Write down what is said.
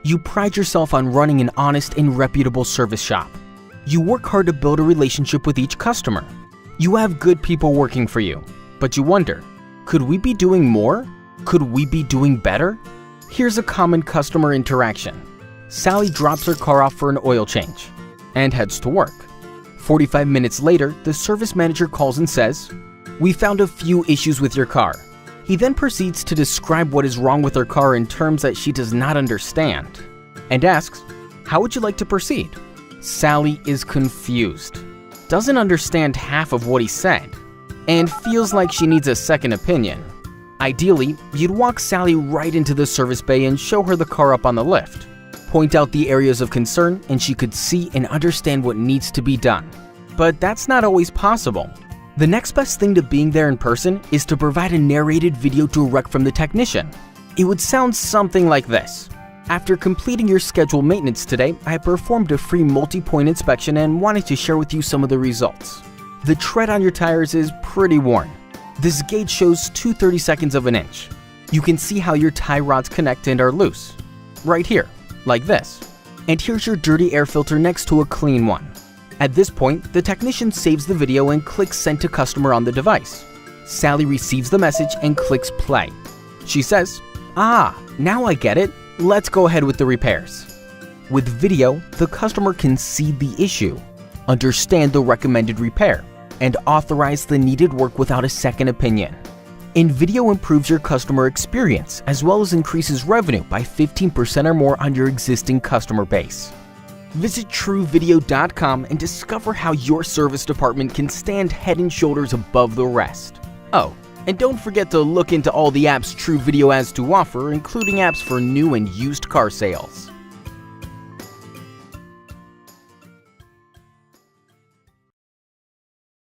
You pride yourself on running an honest and reputable service shop. You work hard to build a relationship with each customer. You have good people working for you, but you wonder, could we be doing more? Could we be doing better? Here's a common customer interaction. Sally drops her car off for an oil change and heads to work. 45 minutes later, the service manager calls and says, "We found a few issues with your car." He then proceeds to describe what is wrong with her car in terms that she does not understand and asks, "How would you like to proceed?" Sally is confused, doesn't understand half of what he said, and feels like she needs a second opinion. Ideally, you'd walk Sally right into the service bay and show her the car up on the lift. Point out the areas of concern and she could see and understand what needs to be done. But that's not always possible. The next best thing to being there in person is to provide a narrated video direct from the technician. It would sound something like this. "After completing your scheduled maintenance today, I performed a free multi-point inspection and wanted to share with you some of the results. The tread on your tires is pretty worn. This gauge shows 2/32 of an inch. You can see how your tie rods connect and are loose. Right here, like this. And here's your dirty air filter next to a clean one." At this point, the technician saves the video and clicks send to customer on the device. Sally receives the message and clicks play. She says, "Ah, now I get it. Let's go ahead with the repairs." With video, the customer can see the issue, understand the recommended repair, and authorize the needed work without a second opinion. And video improves your customer experience as well as increases revenue by 15% or more on your existing customer base. Visit TruVideo.com and discover how your service department can stand head and shoulders above the rest. Oh, and don't forget to look into all the apps TruVideo has to offer, including apps for new and used car sales.